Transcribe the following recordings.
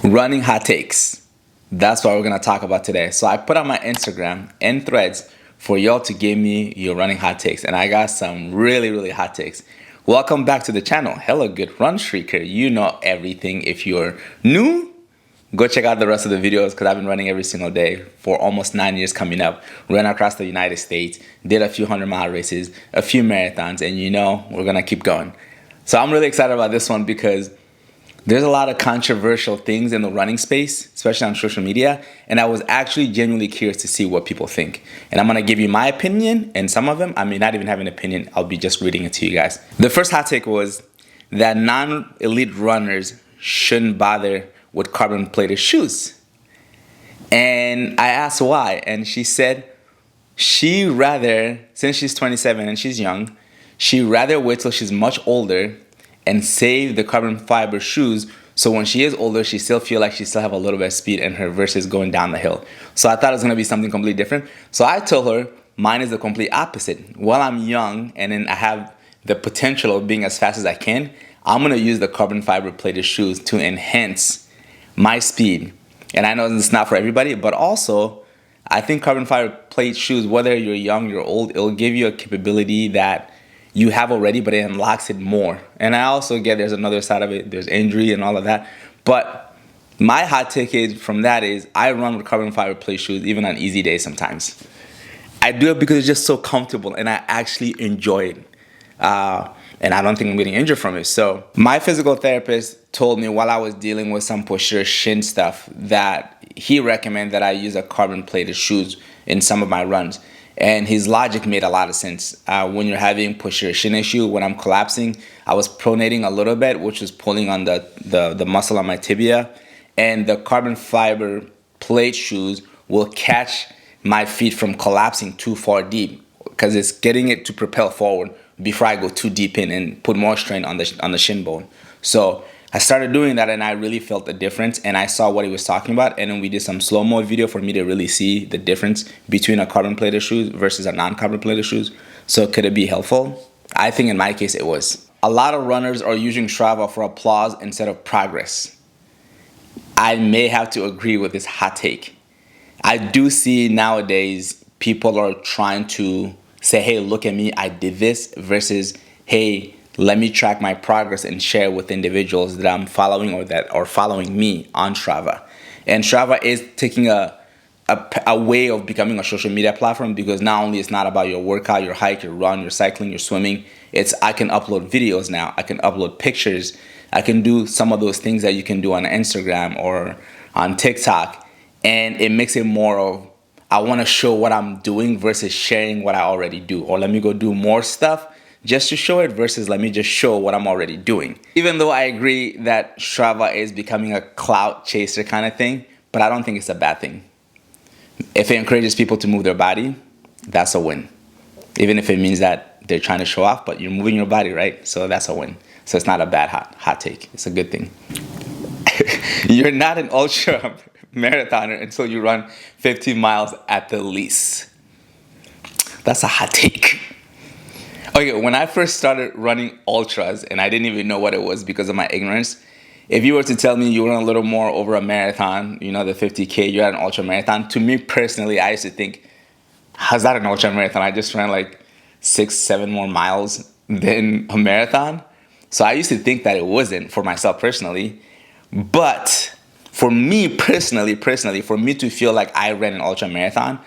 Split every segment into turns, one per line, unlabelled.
Running hot takes. That's what we're going to talk about today. So I put on my Instagram and threads for y'all to give me your running hot takes. And I got some really hot takes. Welcome back to the channel. Hello, good run streaker. You know everything. If you're new, go check out the rest of the videos because I've been running every single day for almost 9 years coming up. Ran across the United States, did a few 100-mile races, a few marathons, and you know we're going to keep going. So I'm really excited about this one because there's a lot of controversial things in the running space, especially on social media, and I was actually genuinely curious to see what people think. And I'm gonna give you my opinion, and some of them, I may not even have an opinion, I'll be just reading it to you guys. The first hot take was that non-elite runners shouldn't bother with carbon-plated shoes. And I asked why, and she said she rather, since she's 27 and she's young, she'd rather wait till she's much older and save the carbon fiber shoes so when she is older she still feel like she still have a little bit of speed in her versus going down the hill. So I thought it was going to be something completely different. So I told her mine is the complete opposite. While I'm young and then I have the potential of being as fast as I can, I'm going to use the carbon fiber plated shoes to enhance my speed. And I know it's not for everybody, but also I think carbon fiber plate shoes, whether you're young, you're old, it'll give you a capability that you have already, but it unlocks it more. And I also get there's another side of it. There's injury and all of that. But my hot take is from that is I run with carbon fiber plate shoes even on easy days sometimes. I do it because it's just so comfortable and I actually enjoy it. And I don't think I'm getting injured from it. So my physical therapist told me while I was dealing with some posterior shin stuff that he recommended that I use a carbon plated shoes in some of my runs. And his logic made a lot of sense. When you're having posterior shin issue, when I'm collapsing, I was pronating a little bit, which was pulling on the muscle on my tibia. And the carbon fiber plate shoes will catch my feet from collapsing too far deep because it's getting it to propel forward before I go too deep in and put more strain on the shin bone. So I started doing that and I really felt the difference and I saw what he was talking about, and then we did some slow-mo video for me to really see the difference between a carbon plated shoes versus a non-carbon plated shoes. So could it be helpful? I think in my case it was. A lot of runners are using Strava for applause instead of progress. I may have to agree with this hot take. I do see nowadays people are trying to say, hey, look at me, I did this, versus, hey, let me track my progress and share with individuals that I'm following or that are following me on Strava. And Strava is taking a way of becoming a social media platform because not only it's not about your workout, your hike, your run, your cycling, your swimming. It's I can upload videos now. I can upload pictures. I can do some of those things that you can do on Instagram or on TikTok. And it makes it more of I want to show what I'm doing versus sharing what I already do. Or let me go do more stuff just to show it versus let me just show what I'm already doing. Even though I agree that Strava is becoming a clout chaser kind of thing, but I don't think it's a bad thing. If it encourages people to move their body, that's a win. Even if it means that they're trying to show off, but you're moving your body, right? So that's a win. So it's not a bad hot take. It's a good thing. You're not an ultra marathoner until you run 15 miles at the least. That's a hot take. Okay, when I first started running ultras, and I didn't even know what it was because of my ignorance, if you were to tell me you run a little more over a marathon, you know, the 50K, you're at an ultra marathon, to me personally, I used to think, how's that an ultra marathon? I just ran like 6-7 more miles than a marathon. So I used to think that it wasn't for myself personally. But for me personally, for me to feel like I ran an ultra marathon,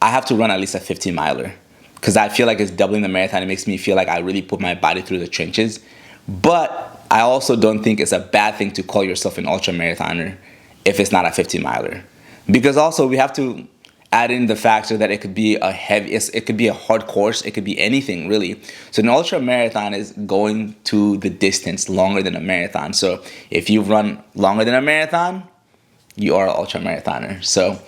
I have to run at least a 50 miler. Because I feel like it's doubling the marathon. It makes me feel like I really put my body through the trenches. But I also don't think it's a bad thing to call yourself an ultra marathoner if it's not a 50 miler. Because also we have to add in the factor that it could be a heavy, it could be a hard course, it could be anything really. So an ultra marathon is going to the distance longer than a marathon. So if you run longer than a marathon, you are an ultra marathoner. So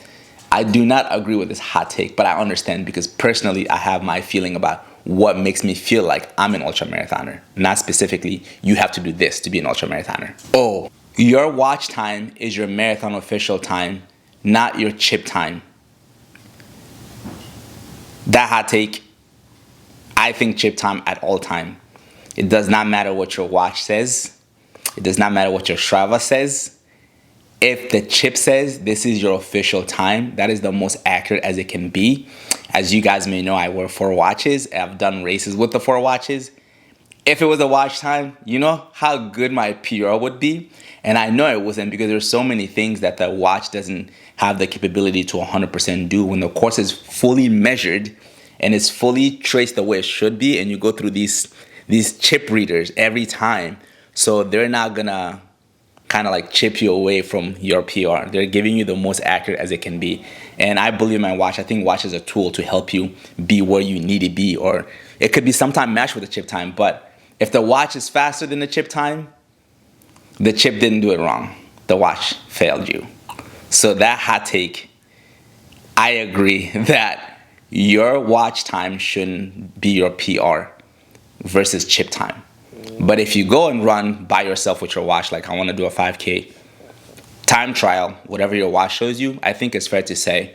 I do not agree with this hot take, but I understand because personally I have my feeling about what makes me feel like I'm an ultra marathoner. Not specifically, you have to do this to be an ultra marathoner. Oh, your watch time is your marathon official time, not your chip time. That hot take, I think chip time at all time. It does not matter what your watch says. It does not matter what your Strava says. if the chip says this is your official time, that is the most accurate as it can be. As you guys may know, I wear 4 watches. I've done races with the 4 watches. If it was a watch time, you know how good my PR would be? And I know it wasn't, because there's so many things that the watch doesn't have the capability to 100% do. When the course is fully measured and it's fully traced the way it should be, and you go through these chip readers every time, so they're not gonna kind of like chip you away from your PR. They're giving you the most accurate as it can be. And I believe my watch. I think watch is a tool to help you be where you need to be, or it could be sometime matched with the chip time. But if the watch is faster than the chip time, the chip didn't do it wrong. The watch failed you. So that hot take, I agree that your watch time shouldn't be your PR versus chip time. But if you go and run by yourself with your watch, like I want to do a 5K time trial, whatever your watch shows you, I think it's fair to say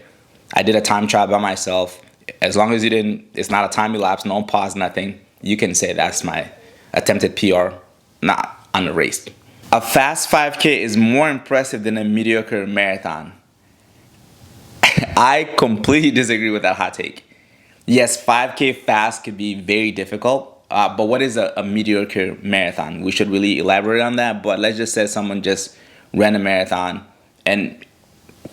I did a time trial by myself. As long as it's not a time elapse, no pause, nothing, you can say that's my attempted PR, not on the race. A fast 5K is more impressive than a mediocre marathon. I completely disagree with that hot take. Yes, 5K fast could be very difficult. But what is a mediocre marathon? We should really elaborate on that. But let's just say someone just ran a marathon and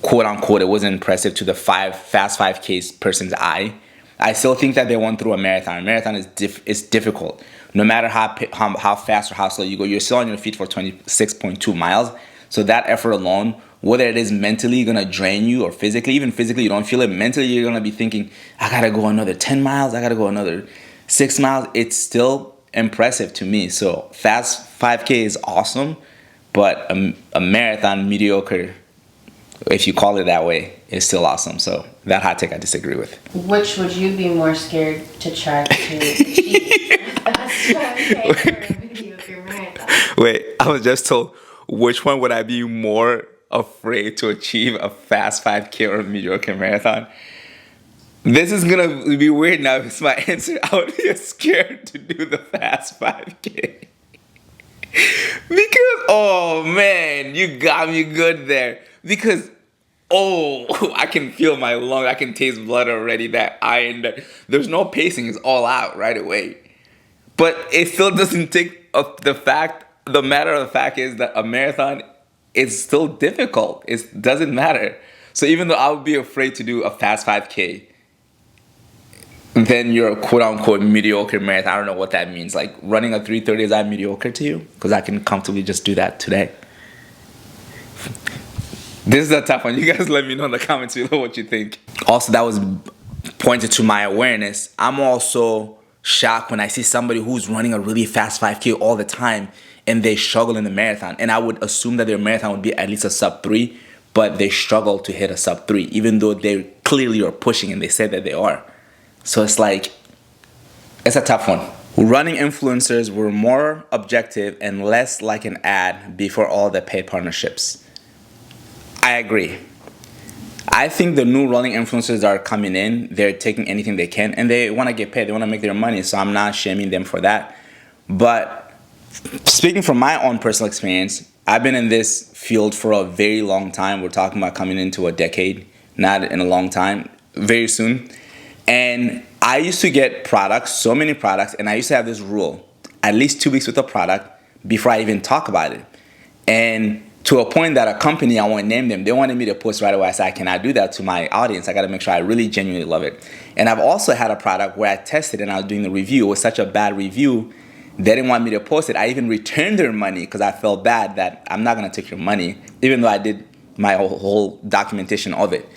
quote unquote it wasn't impressive to the fast 5K person's eye. I still think that they went through a marathon. A marathon is difficult. No matter how fast or how slow you go, you're still on your feet for 26.2 miles. So that effort alone, whether it is mentally going to drain you or physically, even physically you don't feel it, mentally you're going to be thinking, I got to go another 10 miles, I got to go another 6 miles. It's still impressive to me. So fast 5K is awesome, but a marathon mediocre, if you call it that way, is still awesome. So that hot take I disagree with.
Which would you be more scared to try to achieve? Fast 5K or a mediocre marathon?
Wait, I was just told, which one would I be more afraid to achieve, a fast 5K or a mediocre marathon? This is gonna be weird now. If it's my answer, I would be scared to do the fast 5K. Because, oh man, you got me good there. Because, I can feel my lung. I can taste blood already. That iron. There's no pacing. It's all out right away. But it still doesn't take the matter of the fact is that a marathon is still difficult. It doesn't matter. So even though I would be afraid to do a fast 5K, then you're a quote-unquote mediocre marathon. I don't know what that means. Like running a 3:30, is that mediocre to you? Because I can comfortably just do that today. This is a tough one. You guys let me know in the comments below what you think. Also, that was pointed to my awareness. I'm also shocked when I see somebody who's running a really fast 5K all the time and they struggle in the marathon. And I would assume that their marathon would be at least a sub-3, but they struggle to hit a sub-3, even though they clearly are pushing and they say that they are. So it's like, it's a tough one. Running influencers were more objective and less like an ad before all the paid partnerships. I agree. I think the new running influencers that are coming in, they're taking anything they can and they want to get paid. They want to make their money. So I'm not shaming them for that. But speaking from my own personal experience, I've been in this field for a very long time. We're talking about coming into a decade, not in a long time, very soon. And I used to get products, so many products, and I used to have this rule, at least 2 weeks with a product before I even talk about it. And to a point that a company, I won't name them, they wanted me to post right away. I said, I cannot do that to my audience. I got to make sure I really genuinely love it. And I've also had a product where I tested and I was doing the review. It was such a bad review, they didn't want me to post it. I even returned their money because I felt bad that I'm not going to take your money, even though I did my whole documentation of it.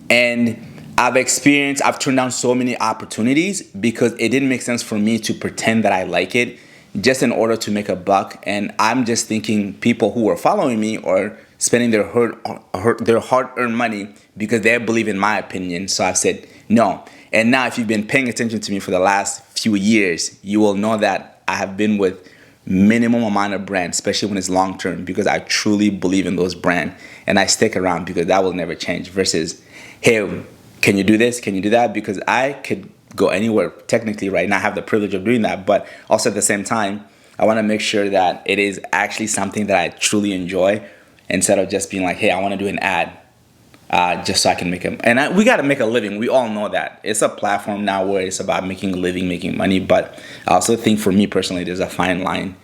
And I've turned down so many opportunities because it didn't make sense for me to pretend that I like it just in order to make a buck. And I'm just thinking people who are following me are spending their hard-earned money because they believe in my opinion. So I've said no. And now if you've been paying attention to me for the last few years, you will know that I have been with minimum amount of brands, especially when it's long-term, because I truly believe in those brands. And I stick around because that will never change versus, hey, can you do this? Can you do that? Because I could go anywhere technically right now. I have the privilege of doing that. But also at the same time, I want to make sure that it is actually something that I truly enjoy. instead of just being like, hey, I want to do an ad just so I can make a, we got to make a living. We all know that it's a platform now where it's about making a living, making money. But I also think for me personally, there's a fine line.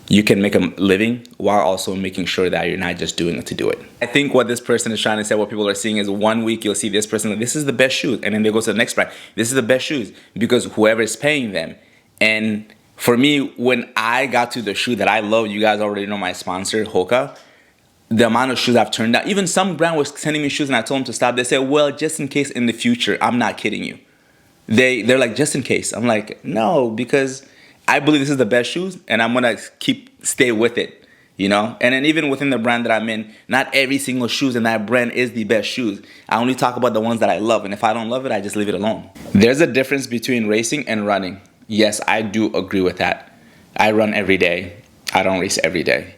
You can make a living while also making sure that you're not just doing it to do it. I think what this person is trying to say, what people are seeing is 1 week you'll see this person, this is the best shoes. And then they go to the next brand, this is the best shoes, because whoever is paying them. And for me, when I got to the shoe that I love, you guys already know my sponsor, Hoka, the amount of shoes I've turned down. Even some brand was sending me shoes and I told them to stop. They said, well, just in case in the future. I'm not kidding you. They're like, just in case. I'm like, no, because I believe this is the best shoes and I'm gonna stay with it, you know? And then even within the brand that I'm in, not every single shoes in that brand is the best shoes. I only talk about the ones that I love, and if I don't love it, I just leave it alone. There's a difference between racing and running. Yes, I do agree with that. I run every day. I don't race every day.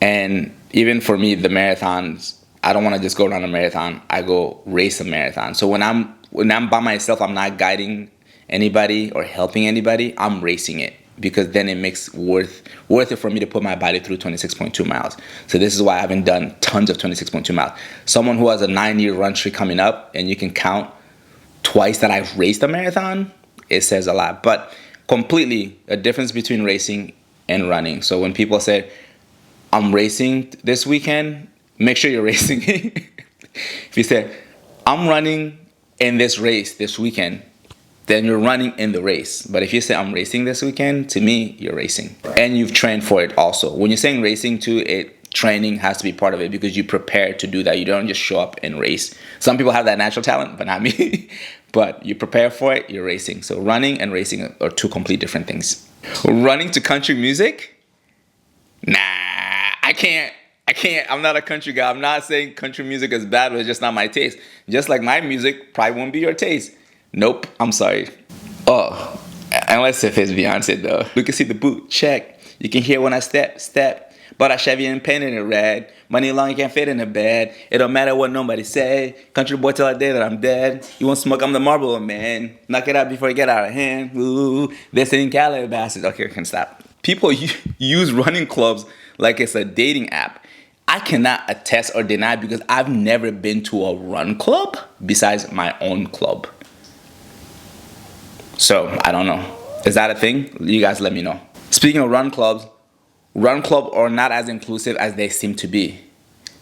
And even for me, the marathons, I don't want to just go run a marathon. I go race a marathon. So when I'm by myself, I'm not guiding anybody or helping anybody. I'm racing it, because then it makes worth it for me to put my body through 26.2 miles. So this is why I haven't done tons of 26.2 miles. Someone who has a 9-year run streak coming up, and you can count twice that I've raced a marathon, it says a lot. But completely a difference between racing and running. So when people say, I'm racing this weekend, make sure you're racing. If you say, I'm running in this race this weekend, then you're running in the race. But if you say, I'm racing this weekend, to me, you're racing. And you've trained for it also. When you're saying racing too, training has to be part of it, because you prepare to do that. You don't just show up and race. Some people have that natural talent, but not me. But you prepare for it, you're racing. So running and racing are two complete different things. Running to country music? Nah, I can't. I'm not a country guy. I'm not saying country music is bad, but it's just not my taste. Just like my music probably won't be your taste. Nope, I'm sorry. Oh, unless if it's Beyonce though. You can see the boot, check. You can hear when I step. But I Chevy and painted it red. Money long, you can't fit in the bed. It don't matter what nobody say. Country boy till I day that I'm dead. You want smoke, I'm the Marlboro man. Knock it out before you get out of hand. Ooh, this ain't Calabasas. Okay, I can stop. People use running clubs like it's a dating app. I cannot attest or deny, because I've never been to a run club besides my own club. So, I don't know. Is that a thing? You guys let me know. Speaking of run clubs are not as inclusive as they seem to be.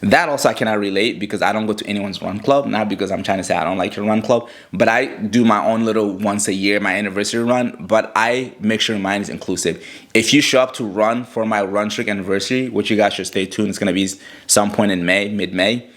That also I cannot relate, because I don't go to anyone's run club. Not because I'm trying to say I don't like your run club, but I do my own little once a year, my anniversary run, but I make sure mine is inclusive. If you show up to run for my run streak anniversary, which you guys should stay tuned, it's going to be some point in May, mid-May,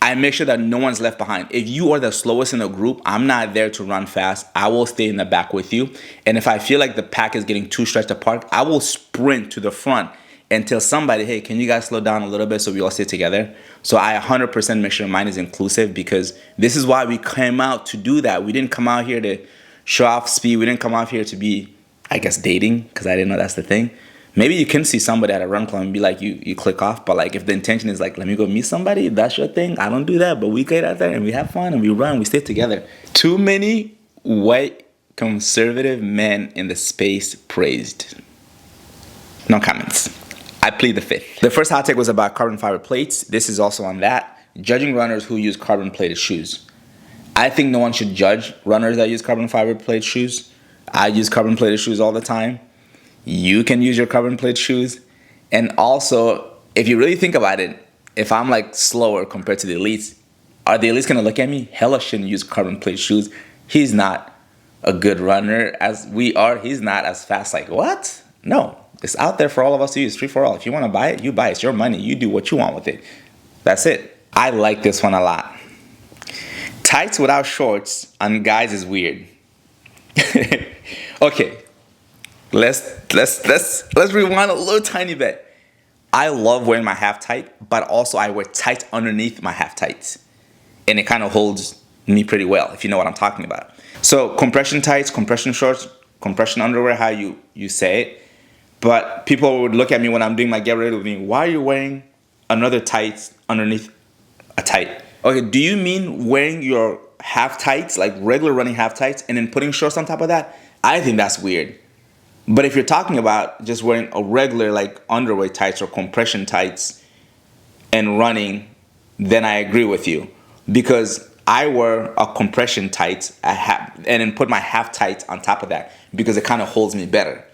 I make sure that no one's left behind. If you are the slowest in the group, I'm not there to run fast. I will stay in the back with you. And if I feel like the pack is getting too stretched apart, I will sprint to the front and tell somebody, hey, can you guys slow down a little bit so we all sit together? So I 100% make sure mine is inclusive, because this is why we came out to do that. We didn't come out here to show off speed. We didn't come out here to be, I guess, dating, because I didn't know that's the thing. Maybe you can see somebody at a run club and be like, you click off. But like, if the intention is like, let me go meet somebody, that's your thing. I don't do that. But we get out there and we have fun and we run, we stay together. Too many white conservative men in the space praised. No comments. I plead the fifth. The first hot take was about carbon fiber plates. This is also on that. Judging runners who use carbon plated shoes. I think no one should judge runners that use carbon fiber plated shoes. I use carbon plated shoes all the time. You can use your carbon plated shoes. And also, if you really think about it, if I'm like slower compared to the elites, are the elites gonna look at me? Hellah shouldn't use carbon plated shoes. He's not a good runner as we are. He's not as fast. Like, what? No. It's out there for all of us to use, free for all. If you want to buy it, you buy it. It's your money. You do what you want with it. That's it. I like this one a lot. Tights without shorts on guys is weird. Okay, let's rewind a little tiny bit. I love wearing my half tight, but also I wear tights underneath my half tights, and it kind of holds me pretty well, if you know what I'm talking about. So compression tights, compression shorts, compression underwear, how you say it. But people would look at me when I'm doing my get ready with me. Why are you wearing another tights underneath a tight? Okay, do you mean wearing your half tights, like regular running half tights, and then putting shorts on top of that? I think that's weird. But if you're talking about just wearing a regular like underwear tights or compression tights, and running, then I agree with you, because I wear a compression tight and then put my half tight on top of that because it kind of holds me better.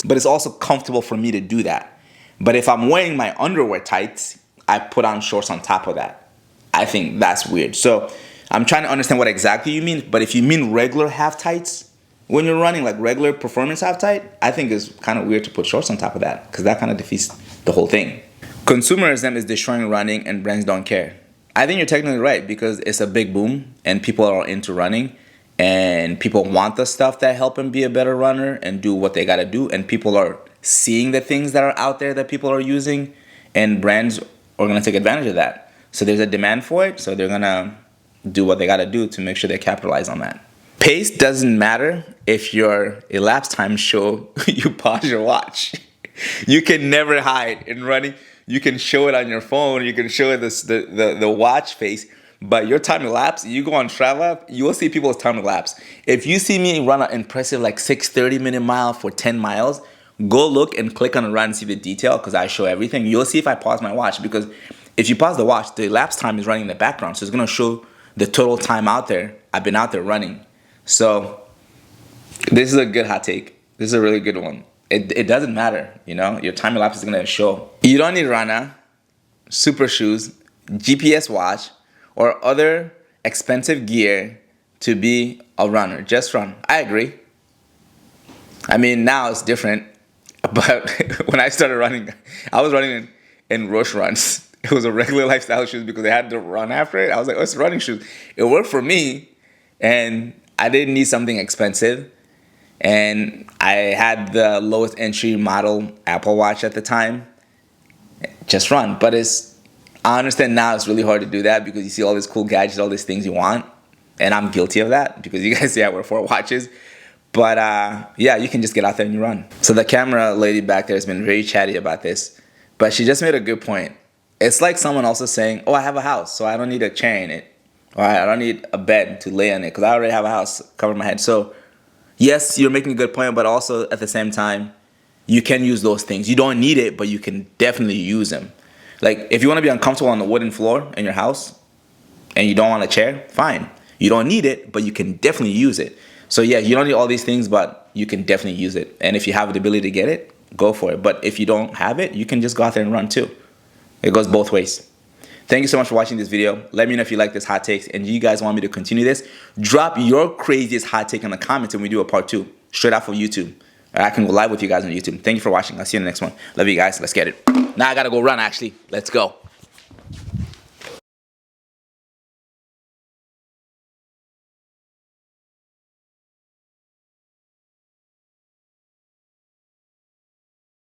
But it's also comfortable for me to do that. But if I'm wearing my underwear tights, I put on shorts on top of that. I think that's weird. So I'm trying to understand what exactly you mean. But if you mean regular half tights when you're running, like regular performance half tight, I think it's kind of weird to put shorts on top of that, because that kind of defeats the whole thing. Consumerism is destroying running and brands don't care. I think you're technically right, because it's a big boom and people are into running and people want the stuff that help them be a better runner and do what they got to do, and people are seeing the things that are out there that people are using, and brands are going to take advantage of that. So there's a demand for it, so they're going to do what they got to do to make sure they capitalize on that. Pace doesn't matter if your elapsed time show you pause your watch. You can never hide in running. You can show it on your phone. You can show it the watch face. But your time elapsed, you go on Strava, you will see people's time elapsed. If you see me run an impressive like 6:30-minute mile for 10 miles, go look and click on the run and see the detail, because I show everything. You'll see if I pause my watch, because if you pause the watch, the elapsed time is running in the background. So it's going to show the total time out there. I've been out there running. So this is a good hot take. This is a really good one. It doesn't matter, you know, your time elapse is gonna show. You don't need runner, super shoes, GPS watch, or other expensive gear to be a runner. Just run. I agree. I mean, now it's different, but when I started running, I was running in rush runs. It was a regular lifestyle shoes because I had to run after it. I was like, oh, it's running shoes. It worked for me, and I didn't need something expensive. And I had the lowest entry model Apple Watch at the time. Just run. But I understand now it's really hard to do that, because you see all these cool gadgets, all these things you want. And I'm guilty of that, because you guys see I wear 4 watches. But yeah, you can just get out there and you run. So the camera lady back there has been very chatty about this, but she just made a good point. It's like someone also saying, oh, I have a house, so I don't need a chair in it. Or I don't need a bed to lay on it, because I already have a house covering my head. So yes, you're making a good point, but also at the same time, you can use those things. You don't need it, but you can definitely use them. Like, if you want to be uncomfortable on the wooden floor in your house and you don't want a chair, fine. You don't need it, but you can definitely use it. So yeah, you don't need all these things, but you can definitely use it. And if you have the ability to get it, go for it. But if you don't have it, you can just go out there and run too. It goes both ways. Thank you so much for watching this video. Let me know if you like this hot takes and you guys want me to continue this. Drop your craziest hot take in the comments and we do a part 2 straight out for YouTube. Or I can go live with you guys on YouTube. Thank you for watching. I'll see you in the next one. Love you guys. Let's get it. Now I gotta go run actually. Let's go.